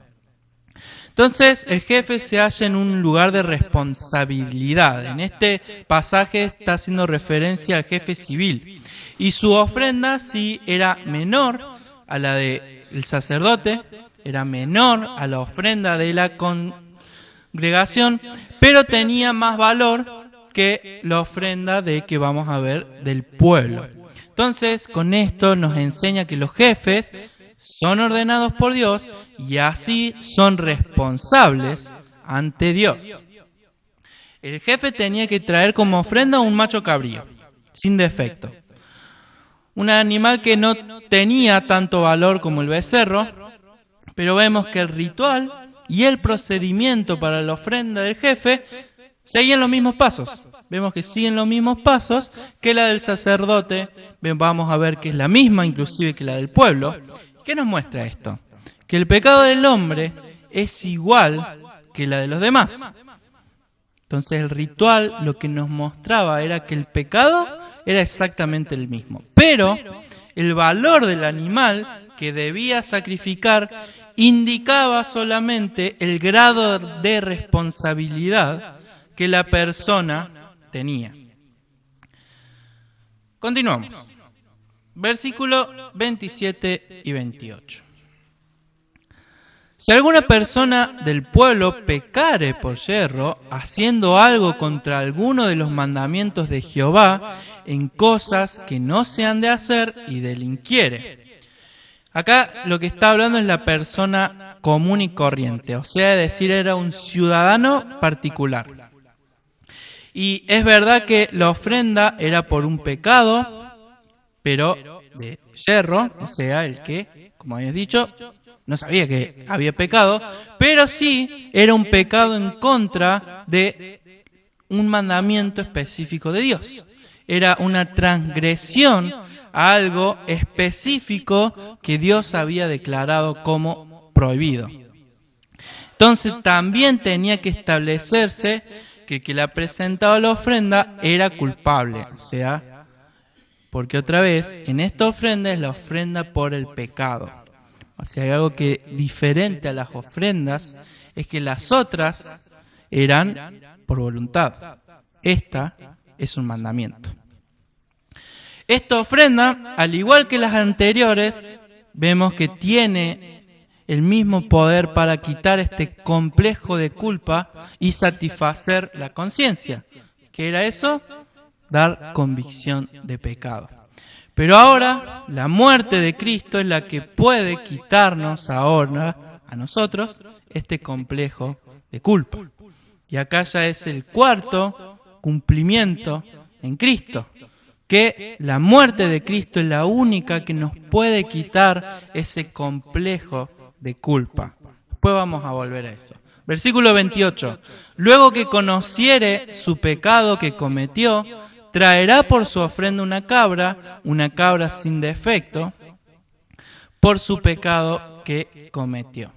Entonces el jefe se halla en un lugar de responsabilidad. En este pasaje está haciendo referencia al jefe civil. Y su ofrenda sí era menor a la del sacerdote, era menor a la ofrenda de la congregación, pero tenía más valor que la ofrenda que vamos a ver del pueblo. Entonces con esto nos enseña que los jefes son ordenados por Dios y así son responsables ante Dios. El jefe tenía que traer como ofrenda un macho cabrío, sin defecto. Un animal que no tenía tanto valor como el becerro, pero vemos que el ritual y el procedimiento para la ofrenda del jefe seguían los mismos pasos. Vemos que siguen los mismos pasos que la del sacerdote. Vamos a ver que es la misma inclusive que la del pueblo. ¿Qué nos muestra esto? Que el pecado del hombre es igual que la de los demás. Entonces el ritual lo que nos mostraba era que el pecado era exactamente el mismo. Pero el valor del animal que debía sacrificar indicaba solamente el grado de responsabilidad que la persona tenía. Continuamos. Versículo 27 y 28. Si alguna persona del pueblo pecare por yerro, haciendo algo contra alguno de los mandamientos de Jehová, en cosas que no se han de hacer, y delinquiere. Acá lo que está hablando es la persona común y corriente, o sea, decir, era un ciudadano particular. Y es verdad que la ofrenda era por un pecado, pero de yerro, o sea, el que, como habías dicho, no sabía que había pecado, pero sí era un pecado en contra de un mandamiento específico de Dios. Era una transgresión a algo específico que Dios había declarado como prohibido. Entonces también tenía que establecerse que el que le ha presentado la ofrenda era culpable. O sea, porque otra vez, en esta ofrenda es la ofrenda por el pecado. O sea, hay algo que diferente a las ofrendas es que las otras eran por voluntad. Esta es un mandamiento. Esta ofrenda, al igual que las anteriores, vemos que tiene el mismo poder para quitar este complejo de culpa y satisfacer la conciencia. ¿Qué era eso? Dar convicción de pecado. Pero ahora, la muerte de Cristo es la que puede quitarnos ahora, a nosotros, este complejo de culpa. Y acá ya es el cuarto cumplimiento en Cristo, que la muerte de Cristo es la única que nos puede quitar ese complejo de culpa. Después vamos a volver a eso. Versículo 28. Luego que conociere su pecado que cometió, traerá por su ofrenda una cabra sin defecto, por su pecado que cometió.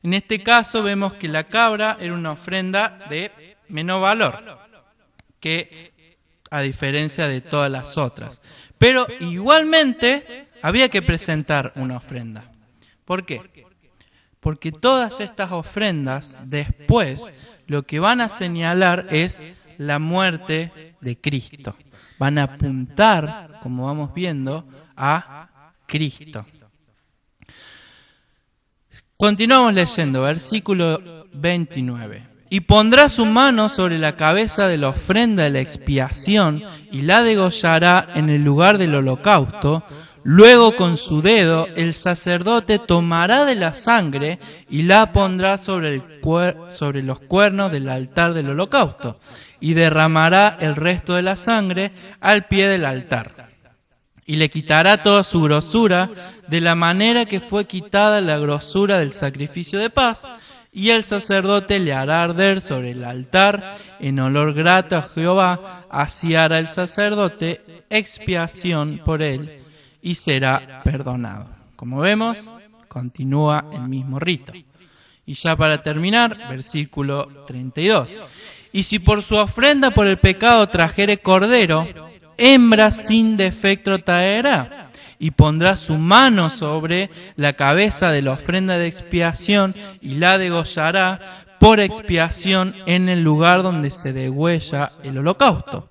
En este caso vemos que la cabra era una ofrenda de menor valor, que a diferencia de todas las otras. Pero igualmente había que presentar una ofrenda. ¿Por qué? Porque todas estas ofrendas después lo que van a señalar es la muerte de Cristo. Van a apuntar, como vamos viendo, a Cristo. Continuamos leyendo, versículo 29. Y pondrá su mano sobre la cabeza de la ofrenda de la expiación y la degollará en el lugar del holocausto. Luego con su dedo el sacerdote tomará de la sangre y la pondrá sobre los cuernos del altar del holocausto y derramará el resto de la sangre al pie del altar. Y le quitará toda su grosura de la manera que fue quitada la grosura del sacrificio de paz, y el sacerdote le hará arder sobre el altar en olor grato a Jehová, así hará el sacerdote expiación por él y será perdonado. Como vemos, continúa el mismo rito. Y ya para terminar, versículo 32. Y si por su ofrenda por el pecado trajere cordero, hembra sin defecto traerá, y pondrá su mano sobre la cabeza de la ofrenda de expiación y la degollará por expiación en el lugar donde se degüella el holocausto.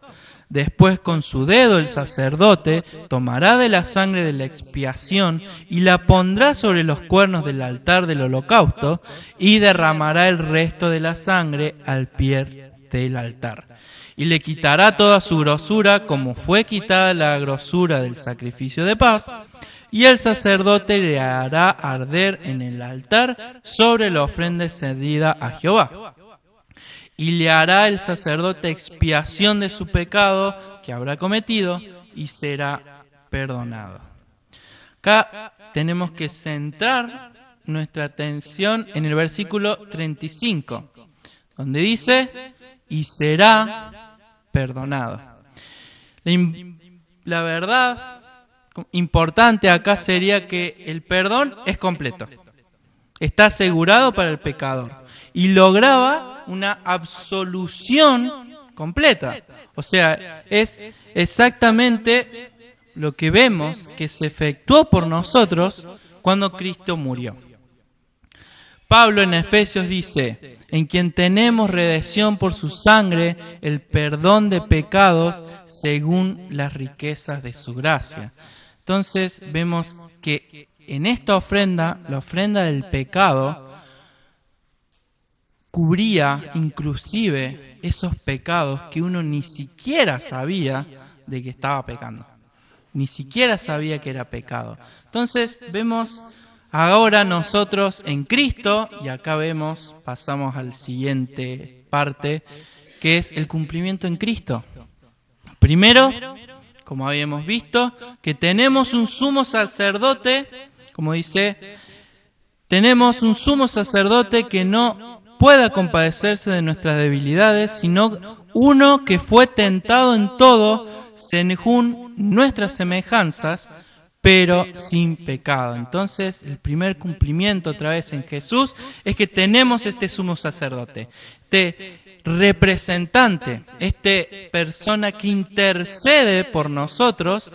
Después con su dedo el sacerdote tomará de la sangre de la expiación y la pondrá sobre los cuernos del altar del holocausto y derramará el resto de la sangre al pie del altar. Y le quitará toda su grosura, como fue quitada la grosura del sacrificio de paz, y el sacerdote le hará arder en el altar sobre la ofrenda encendida a Jehová. Y le hará el sacerdote expiación de su pecado que habrá cometido, y será perdonado. Acá tenemos que centrar nuestra atención en el versículo 35, donde dice, y será perdonado. La verdad importante acá sería que el perdón es completo. Está asegurado para el pecador. Y lograba una absolución completa. O sea, es exactamente lo que vemos que se efectuó por nosotros cuando Cristo murió. Pablo en Efesios dice, en quien tenemos redención por su sangre, el perdón de pecados según las riquezas de su gracia. Entonces vemos que en esta ofrenda, la ofrenda del pecado, cubría inclusive esos pecados que uno ni siquiera sabía de que estaba pecando. Ni siquiera sabía que era pecado. Entonces vemos ahora nosotros en Cristo, y acá vemos, pasamos al siguiente parte, que es el cumplimiento en Cristo. Primero, como habíamos visto, que tenemos un sumo sacerdote, como dice, tenemos un sumo sacerdote que no pueda compadecerse de nuestras debilidades, sino uno que fue tentado en todo, según nuestras semejanzas, pero sin pecado. Entonces, el primer cumplimiento otra vez en Jesús es que tenemos este sumo sacerdote. representante, persona que intercede por nosotros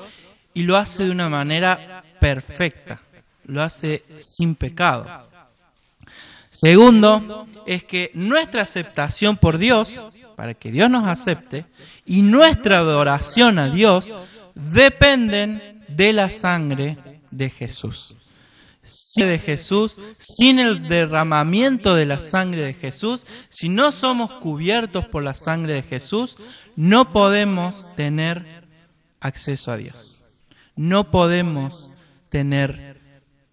y lo hace de una manera perfecta, lo hace sin pecado. Segundo, es que nuestra aceptación por Dios, para que Dios nos acepte, y nuestra adoración a Dios dependen de la sangre de Jesús. Sin el derramamiento de la sangre de Jesús, si no somos cubiertos por la sangre de Jesús, no podemos tener acceso a Dios. No podemos tener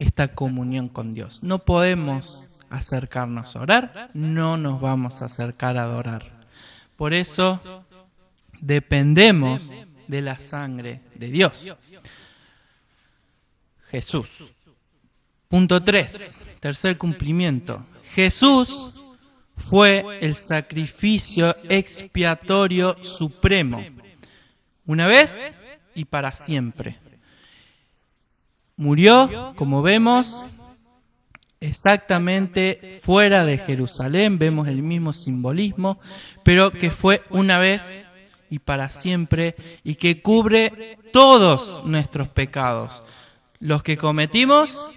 esta comunión con Dios. No podemos acercarnos a orar, no nos vamos a acercar a adorar. Por eso dependemos de la sangre de Dios. Jesús. Punto 3, tercer cumplimiento. Jesús fue el sacrificio expiatorio supremo, una vez y para siempre. Murió, como vemos, exactamente fuera de Jerusalén, vemos el mismo simbolismo, pero que fue una vez y para siempre y que cubre todos nuestros pecados, los que cometimos,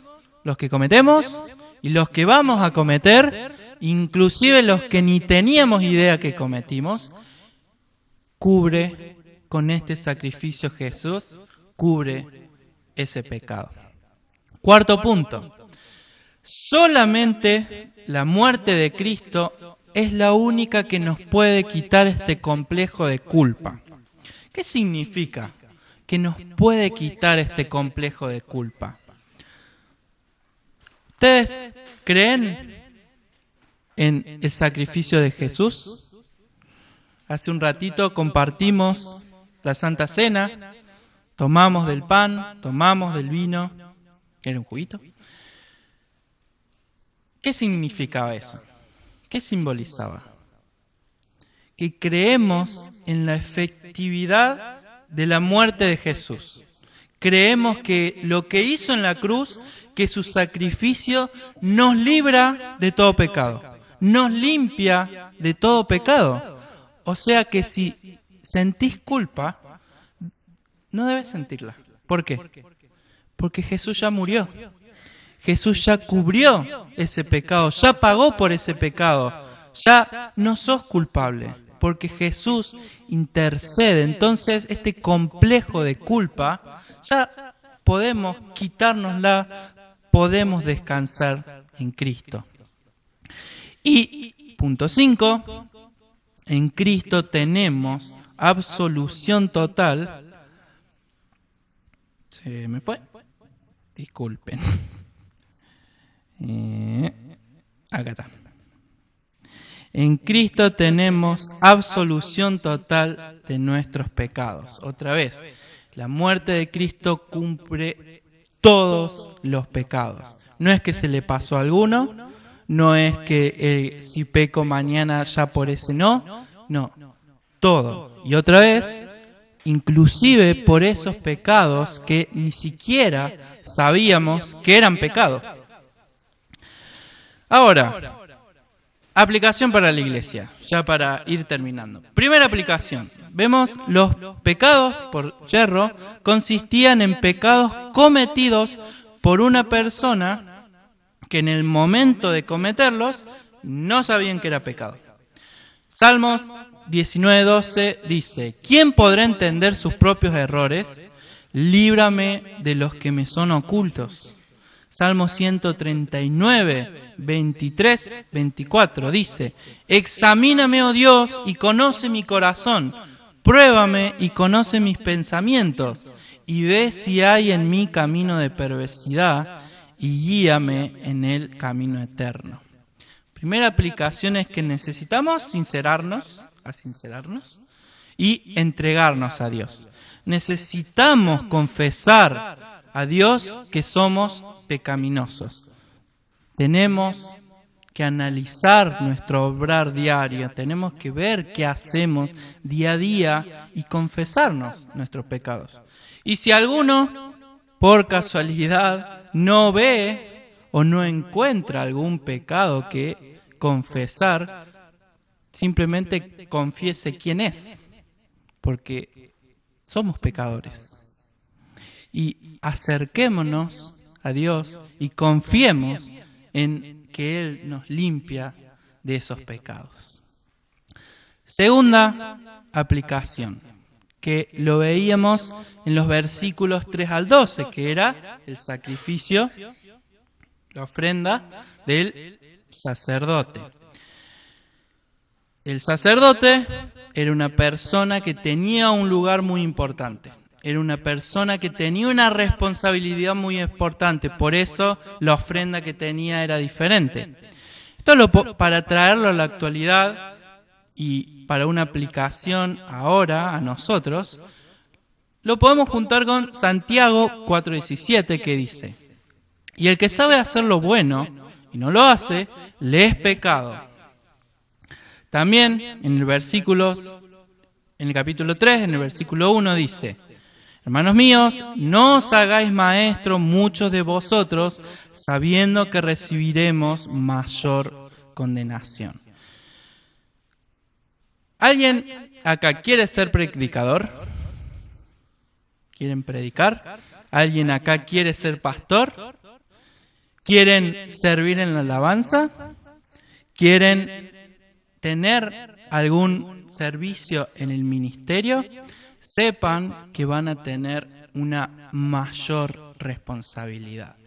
los que cometemos y los que vamos a cometer, inclusive los que ni teníamos idea que cometimos. Cubre con este sacrificio Jesús, cubre ese pecado. Cuarto punto. Solamente la muerte de Cristo es la única que nos puede quitar este complejo de culpa. ¿Qué significa que nos puede quitar este complejo de culpa? ¿Ustedes creen en el sacrificio de Jesús? Hace un ratito compartimos la Santa Cena, tomamos del pan, tomamos del vino. ¿Era un juguito? ¿Qué significaba eso? ¿Qué simbolizaba? Que creemos en la efectividad de la muerte de Jesús. Creemos que lo que hizo en la cruz, que su sacrificio nos libra de todo pecado, nos limpia de todo pecado. O sea que si sentís culpa, no debes sentirla. ¿Por qué? Porque Jesús ya murió. Jesús ya cubrió ese pecado, ya pagó por ese pecado. Ya no sos culpable, porque Jesús intercede. Entonces este complejo de culpa ya podemos quitárnosla, podemos descansar en Cristo. Y punto 5, en Cristo tenemos absolución total. Se me fue. Disculpen. Acá está. En Cristo tenemos absolución total de nuestros pecados. Otra vez, la muerte de Cristo cubre todos los pecados. No es que se le pasó a alguno, no es que si peco mañana ya por ese no, todo. Y otra vez, inclusive por esos pecados que ni siquiera sabíamos que eran pecados. Ahora, aplicación para la iglesia, ya para ir terminando. Primera aplicación. Vemos los pecados por yerro consistían en pecados cometidos por una persona que en el momento de cometerlos no sabían que era pecado. Salmos 19:12 dice: ¿quién podrá entender sus propios errores? Líbrame de los que me son ocultos. Salmo 139, 23, 24 dice: examíname, oh Dios, y conoce mi corazón, pruébame y conoce mis pensamientos, y ve si hay en mí camino de perversidad, y guíame en el camino eterno. Primera aplicación es que necesitamos sincerarnos y entregarnos a Dios. Necesitamos confesar a Dios que somos pecaminosos. Tenemos que analizar nuestro obrar diario, tenemos que ver qué hacemos día a día y confesarnos nuestros pecados. Y si alguno, por casualidad, no ve o no encuentra algún pecado que confesar, simplemente confiese quién es, porque somos pecadores. Y acerquémonos a Dios y confiemos en que Él nos limpia de esos pecados. Segunda aplicación, que lo veíamos en los versículos 3 al 12, que era el sacrificio, la ofrenda del sacerdote. El sacerdote era una persona que tenía un lugar muy importante. Era una persona que tenía una responsabilidad muy importante. Por eso la ofrenda que tenía era diferente. Esto para traerlo a la actualidad y para una aplicación ahora a nosotros, lo podemos juntar con Santiago 4:17, que dice: y el que sabe hacer lo bueno y no lo hace, le es pecado. También en el capítulo 3, en el versículo 1 dice: hermanos míos, no os hagáis maestros muchos de vosotros, sabiendo que recibiremos mayor condenación. ¿Alguien acá quiere ser predicador? ¿Quieren predicar? ¿Alguien acá quiere ser pastor? ¿Quieren servir en la alabanza? ¿Quieren tener algún servicio en el ministerio? Sepan que van a tener una mayor responsabilidad.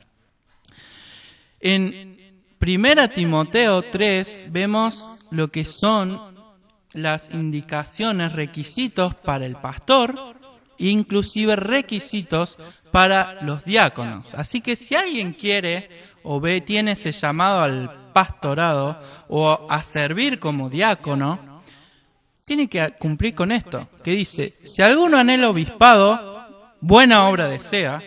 En 1 Timoteo 3 vemos lo que son las indicaciones, requisitos para el pastor, inclusive requisitos para los diáconos. Así que si alguien quiere o tiene ese llamado al pastorado o a servir como diácono, tiene que cumplir con esto, que dice: si alguno anhela obispado, buena obra desea,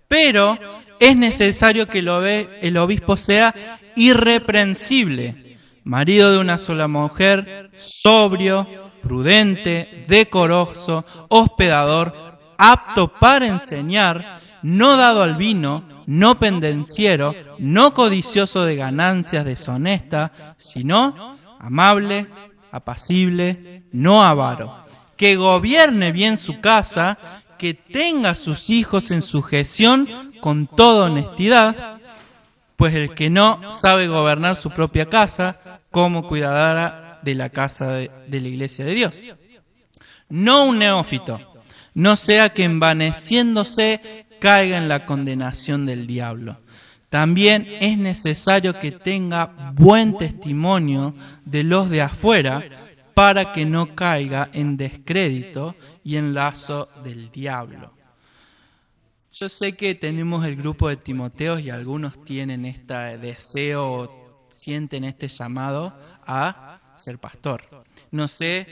pero es necesario que el obispo sea irreprensible, marido de una sola mujer, sobrio, prudente, decoroso, hospedador, apto para enseñar, no dado al vino, no pendenciero, no codicioso de ganancias deshonestas, sino amable, apacible, no avaro, que gobierne bien su casa, que tenga a sus hijos en sujeción con toda honestidad, pues el que no sabe gobernar su propia casa, ¿cómo cuidará de la casa de la iglesia de Dios? No un neófito, no sea que envaneciéndose caiga en la condenación del diablo. También es necesario que tenga buen testimonio de los de afuera, para que no caiga en descrédito y en lazo del diablo. Yo sé que tenemos el grupo de Timoteos y algunos tienen este deseo o sienten este llamado a ser pastor. No sé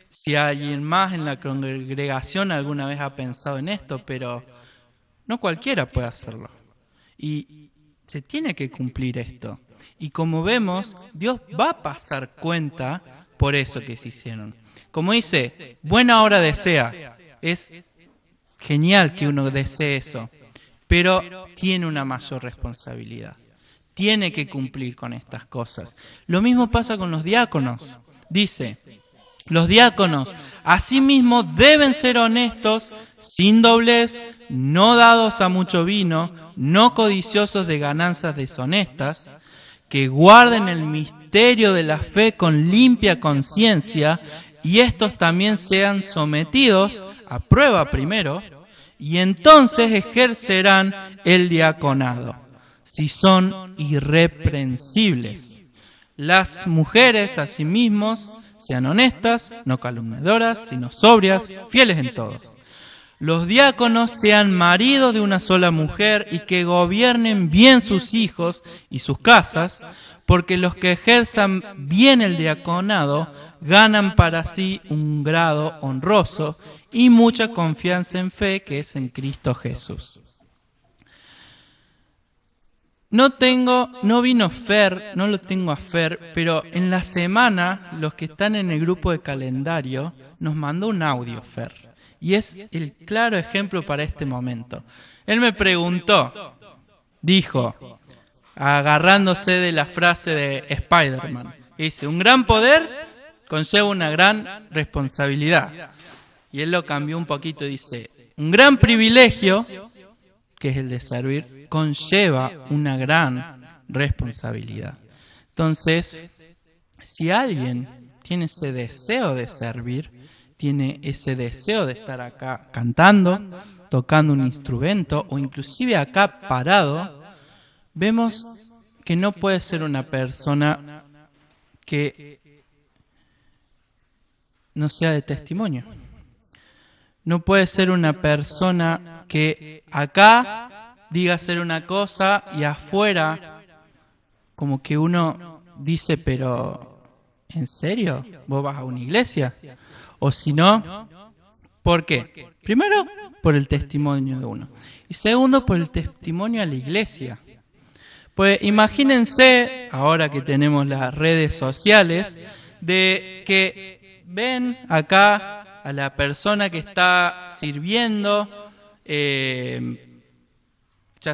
si alguien más en la congregación alguna vez ha pensado en esto, pero no cualquiera puede hacerlo. Y se tiene que cumplir esto. Y como vemos, Dios va a pasar cuenta por eso que se hicieron. Como dice, buena obra desea. Es genial que uno desee eso, pero tiene una mayor responsabilidad. Tiene que cumplir con estas cosas. Lo mismo pasa con los diáconos. Dice: los diáconos asimismo deben ser honestos, sin doblez, no dados a mucho vino, no codiciosos de ganancias deshonestas, que guarden el misterio de la fe con limpia conciencia, y estos también sean sometidos a prueba primero, y entonces ejercerán el diaconado, si son irreprensibles. Las mujeres asimismo sean honestas, no calumniadoras, sino sobrias, fieles en todo. Los diáconos sean maridos de una sola mujer y que gobiernen bien sus hijos y sus casas, porque los que ejerzan bien el diaconado ganan para sí un grado honroso y mucha confianza en fe, que es en Cristo Jesús. No vino Fer, no lo tengo a Fer, pero en la semana los que están en el grupo de calendario nos mandó un audio, Fer. Y es el claro ejemplo para este momento. Él me preguntó, dijo, agarrándose de la frase de Spider-Man, dice: un gran poder conlleva una gran responsabilidad. Y él lo cambió un poquito, dice, un gran privilegio, que es el de servir, conlleva una gran responsabilidad. Entonces, si alguien tiene ese deseo de servir, tiene ese deseo de estar acá cantando, tocando un instrumento o inclusive acá parado, vemos que no puede ser una persona que no sea de testimonio. No puede ser una persona que acá diga hacer una cosa y afuera como que uno dice, pero ¿en serio? ¿Vos vas a una iglesia? O si no, ¿por qué? Primero, por el testimonio de uno. Y segundo, por el testimonio a la iglesia. Pues imagínense, ahora que tenemos las redes sociales, de que ven acá a la persona que está sirviendo, ya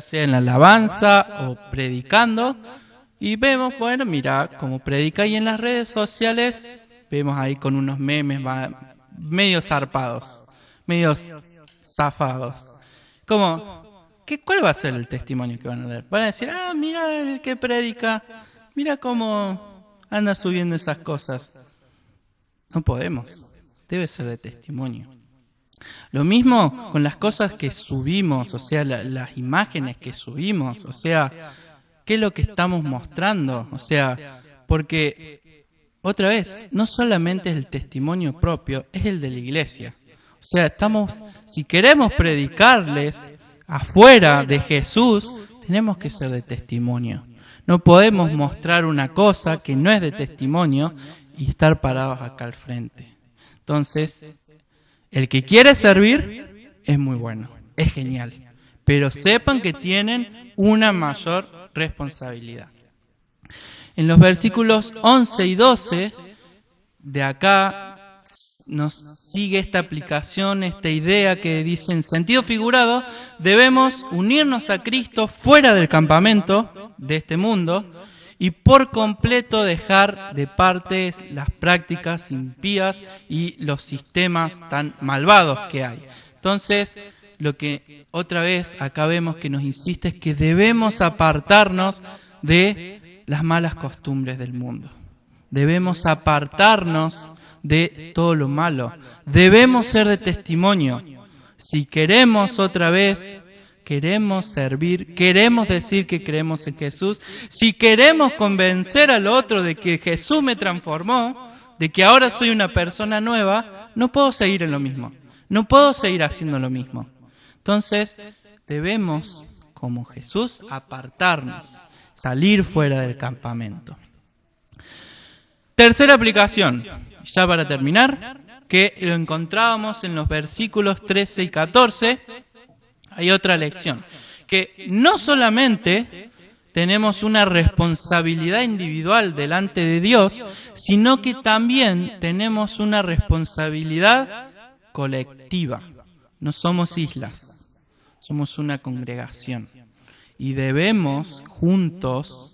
sea en la alabanza o predicando, y vemos, bueno, mira, como predica, y en las redes sociales vemos ahí con unos memes medio zarpados, medio zafados. Como, ¿cuál va a ser el testimonio que van a dar? Van a decir, mira el que predica, mira cómo anda subiendo esas cosas. No podemos, debe ser de testimonio. Lo mismo con las cosas que subimos, o sea, las imágenes que subimos, o sea, ¿qué es lo que estamos mostrando? O sea, porque, otra vez, no solamente es el testimonio propio, es el de la iglesia. O sea, si queremos predicarles afuera de Jesús, tenemos que ser de testimonio. No podemos mostrar una cosa que no es de testimonio y estar parados acá al frente. Entonces, el que quiere servir es muy bueno, es genial, pero sepan que tienen una mayor responsabilidad. En los versículos 11 y 12 de acá nos sigue esta aplicación, esta idea que dice en sentido figurado, debemos unirnos a Cristo fuera del campamento de este mundo y por completo dejar de parte las prácticas impías y los sistemas tan malvados que hay. Entonces, lo que otra vez acá vemos que nos insiste es que debemos apartarnos de las malas costumbres del mundo. Debemos apartarnos de todo lo malo. Debemos ser de testimonio. Si queremos otra vez, queremos servir, queremos decir que creemos en Jesús, si queremos convencer al otro de que Jesús me transformó, de que ahora soy una persona nueva, no puedo seguir en lo mismo. No puedo seguir haciendo lo mismo. Entonces, debemos, como Jesús, apartarnos, salir fuera del campamento. Tercera aplicación, ya para terminar, que lo encontrábamos en los versículos 13 y 14, hay otra lección, que no solamente tenemos una responsabilidad individual delante de Dios, sino que también tenemos una responsabilidad colectiva. No somos islas, somos una congregación y debemos juntos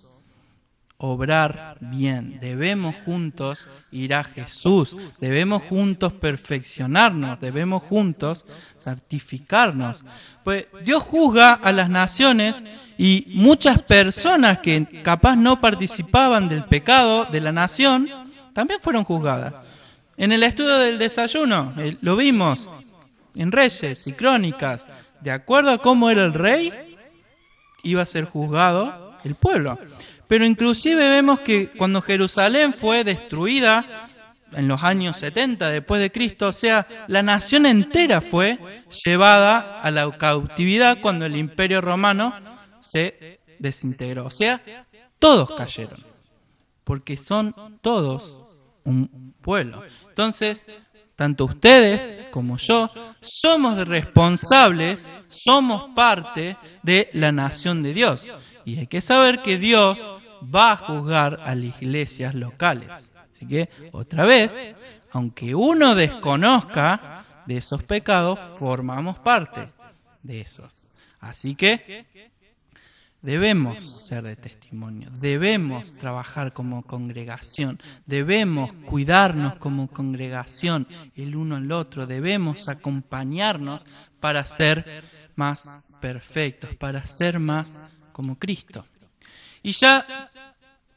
obrar bien, debemos juntos ir a Jesús, debemos juntos perfeccionarnos, debemos juntos santificarnos. Pues Dios juzga a las naciones y muchas personas que capaz no participaban del pecado de la nación, también fueron juzgadas. En el estudio del desayuno, lo vimos en Reyes y Crónicas, de acuerdo a cómo era el rey, iba a ser juzgado el pueblo. Pero inclusive vemos que cuando Jerusalén fue destruida en los años 70 después de Cristo, o sea, la nación entera fue llevada a la cautividad cuando el Imperio Romano se desintegró. O sea, todos cayeron, porque son todos un pueblo. Entonces, tanto ustedes como yo somos responsables, somos parte de la nación de Dios. Y hay que saber que Dios va a juzgar a las iglesias locales. Así que, otra vez, aunque uno desconozca de esos pecados, formamos parte de esos. Así que, Debemos ser de testimonio, debemos trabajar como congregación, debemos cuidarnos como congregación el uno al otro, debemos acompañarnos para ser más perfectos, para ser más como Cristo. Y ya,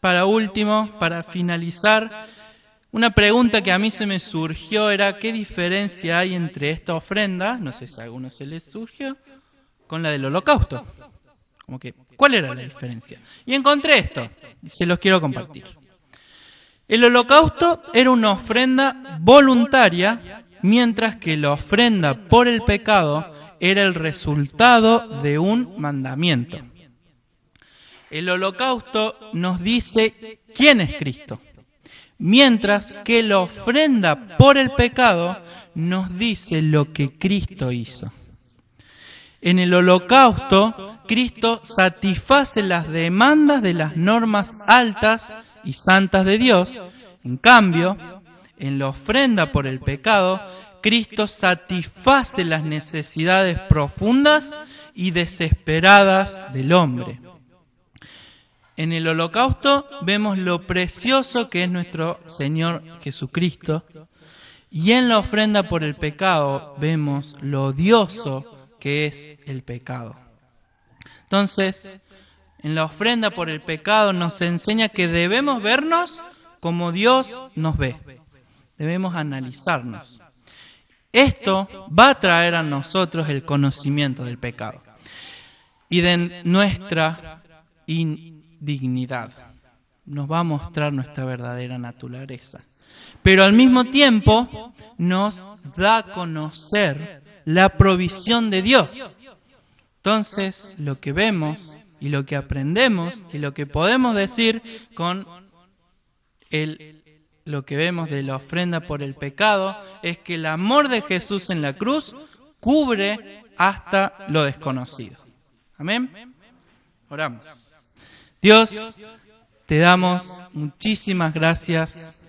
para último, para finalizar, una pregunta que a mí se me surgió era ¿qué diferencia hay entre esta ofrenda, no sé si a alguno se les surgió, con la del holocausto? Como que, ¿cuál era la diferencia? Y encontré esto, y se los quiero compartir. El holocausto era una ofrenda voluntaria, mientras que la ofrenda por el pecado era el resultado de un mandamiento. El holocausto nos dice quién es Cristo, mientras que la ofrenda por el pecado nos dice lo que Cristo hizo. En el holocausto, Cristo satisface las demandas de las normas altas y santas de Dios. En cambio, en la ofrenda por el pecado, Cristo satisface las necesidades profundas y desesperadas del hombre. En el holocausto vemos lo precioso que es nuestro Señor Jesucristo, y en la ofrenda por el pecado vemos lo odioso que es el pecado. Entonces, en la ofrenda por el pecado nos enseña que debemos vernos como Dios nos ve. Debemos analizarnos. Esto va a traer a nosotros el conocimiento del pecado y de nuestra indignidad. Nos va a mostrar nuestra verdadera naturaleza. Pero al mismo tiempo nos da a conocer la provisión de Dios. Entonces, lo que vemos y lo que aprendemos y lo que podemos decir con lo que vemos de la ofrenda por el pecado es que el amor de Jesús en la cruz cubre hasta lo desconocido. Amén. Oramos. Dios, te damos muchísimas gracias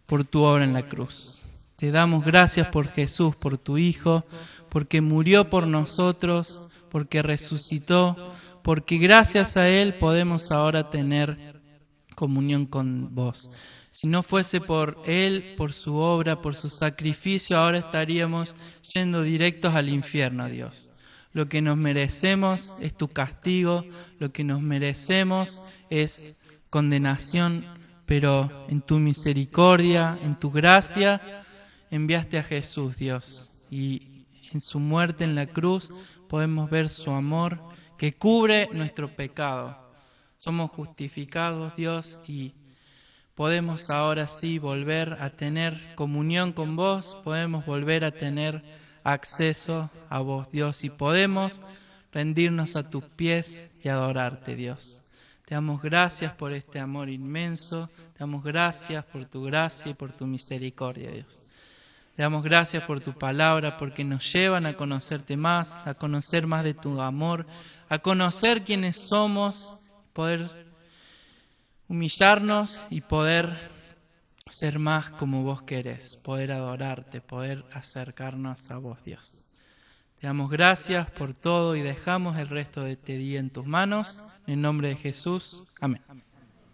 por tu obra en la cruz. Te damos gracias por Jesús, por tu Hijo, porque murió por nosotros, porque resucitó, porque gracias a Él podemos ahora tener comunión con vos. Si no fuese por Él, por su obra, por su sacrificio, ahora estaríamos yendo directos al infierno, Dios. Lo que nos merecemos es tu castigo, lo que nos merecemos es condenación, pero en tu misericordia, en tu gracia, enviaste a Jesús, Dios, y en su muerte en la cruz podemos ver su amor que cubre nuestro pecado. Somos justificados, Dios, y podemos ahora sí volver a tener comunión con vos, podemos volver a tener acceso a vos, Dios, y podemos rendirnos a tus pies y adorarte, Dios. Te damos gracias por este amor inmenso, te damos gracias por tu gracia y por tu misericordia, Dios. Te damos gracias por tu palabra, porque nos llevan a conocerte más, a conocer más de tu amor, a conocer quiénes somos, poder humillarnos y poder ser más como vos querés, poder adorarte, poder acercarnos a vos, Dios. Te damos gracias por todo y dejamos el resto de este día en tus manos. En el nombre de Jesús. Amén.